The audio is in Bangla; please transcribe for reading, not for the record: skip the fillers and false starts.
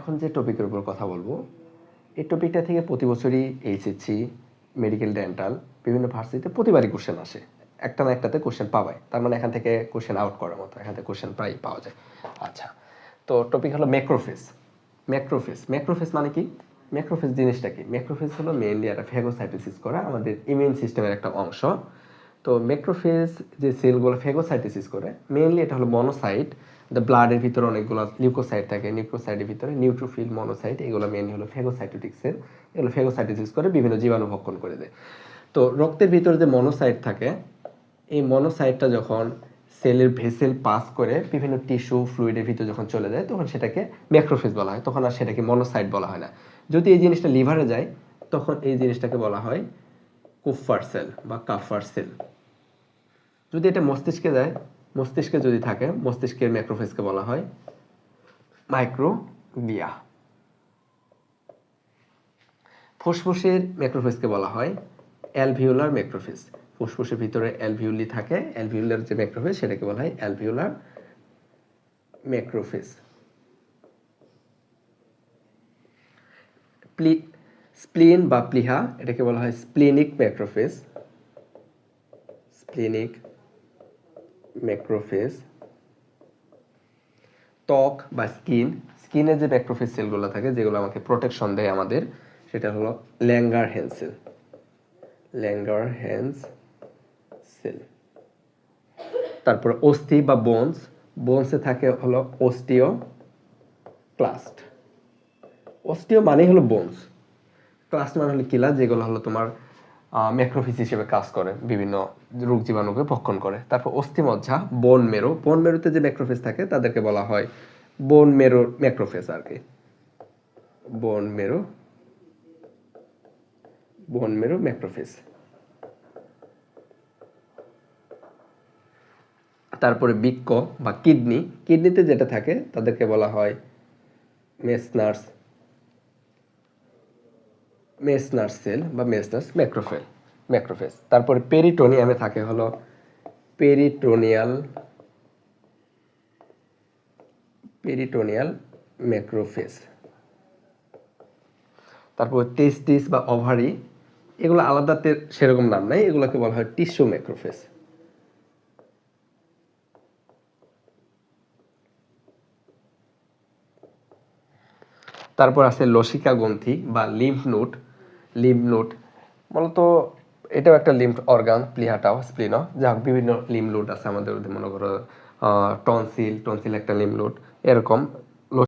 এখন যে টপিকের উপর কথা বলবো এই টপিকটা থেকে প্রতি বছরই এইচএসসি মেডিকেল ডেন্টাল বিভিন্ন ভার্সিটিতে প্রতিবারই কোশ্চেন আসে, একটা না একটাতে কোশ্চেন পাবাই, তার মানে এখান থেকে কোশ্চেন আউট করার মতো, এখান থেকে কোশ্চেন প্রায় পাওয়া যায়। আচ্ছা, তো টপিক হলো ম্যাক্রোফেজ। ম্যাক্রোফেজ মানে কি? ম্যাক্রোফেজ জিনিসটা কি? ম্যাক্রোফেজ হলো মেইনলি একটা ফেগোসাইটোসিস করা আমাদের ইমিউন সিস্টেমের একটা অংশ। তো ম্যাক্রোফেজ যে সেলগুলো ফেগোসাইটোসিস করে মেইনলি এটা হলো মনোসাইট, ব্লাডের ভিতরে অনেকগুলো লিউকোসাইট থাকে, নিউক্লোসাইটের ভিতরে নিউট্রোফিল, মনোসাইট, এগুলো মেইনলি হলো ফেগোসাইটোটিক সেল। এগুলো ফেগোসাইটোসিস করে বিভিন্ন জীবাণু ভক্ষণ করে দেয়। তো রক্তের ভিতরে যে মনোসাইট থাকে, এই মনোসাইটটা যখন সেলের ভেসেল পাস করে বিভিন্ন টিস্যু ফ্লুইডের ভিতরে যখন চলে যায় তখন সেটাকে ম্যাক্রোফেজ বলা হয়, তখন আর সেটাকে মনোসাইট বলা হয় না। যদি এই জিনিসটা লিভারে যায় তখন এই জিনিসটাকে বলা হয় কুফার সেল বা কাফার সেল। যদি এটা মস্তিষ্কে যায়, মস্তিষ্কে যদি থাকে, মস্তিষ্কের ম্যাক্রোফেজকে বলা হয় মাইক্রোভিয়া। ফুসফুসের ম্যাক্রোফেজকে বলা হয় অ্যালভিওলার ম্যাক্রোফেজ। ফুসফুসের ভিতরে অ্যালভিওলি থাকে, অ্যালভিওলার যে ম্যাক্রোফেজ সেটাকে বলা হয় অ্যালভিওলার ম্যাক্রোফেজ। স্প্লিন বা প্লিহা, এটাকে বলা হয় স্প্লিনিক ম্যাক্রোফেজ। Splenic macrophage. ত্বক বা স্কিনে যে ম্যাক্রোফেজ সেলগুলো থাকে যেগুলো আমাকে প্রোটেকশন দেয় আমাদের, সেটা হলো ল্যাঙ্গারহ্যান্স সেল। Langerhans sell. তারপর অস্থি বা বোনসে থাকে হলো অস্টিওক্লাস্ট। অস্টিও মানে হলো বোনস, ক্লাস্ট মানে হলো কিলা, যেগুলো হলো তোমার ম্যাক্রোফেজ হিসেবে কাজ করে, বিভিন্ন রোগ জীবাণুকে ভক্ষণ করে। তারপর অস্থিমজ্জা, বোন মেরু। বোন মেরুতে যে ম্যাক্রোফেজ থাকে তাদেরকে বলা হয় বোন মেরু ম্যাক্রোফেজ আর কি। বোন মেরু ম্যাক্রোফেজ। তারপরে বৃক্ক বা কিডনিতে যেটা থাকে তাদেরকে বলা হয় মেসনার্স সেল বা মেসনার্স ম্যাক্রোফেজ। তারপরে পেরিটোনিয়ামে থাকে হলো পেরিটোনিয়াল ম্যাক্রোফেজ। তারপর টেস্টিস বা ওভারি, এগুলো আলাদাতে সেরকম নাম নাই, এগুলোকে বলা হয় টিস্যু ম্যাক্রোফেজ। তারপর আছে লসিকা গ্রন্থি বা লিম্ফ নোড। মূলত এটাও একটা লিম্ফ অর্গান, প্লিহাটাও স্প্লিনও, যা বিভিন্ন লিম্ফ নোড আছে আমাদের মনে করো টনসিল একটা লিম্ফ নোড, এরকম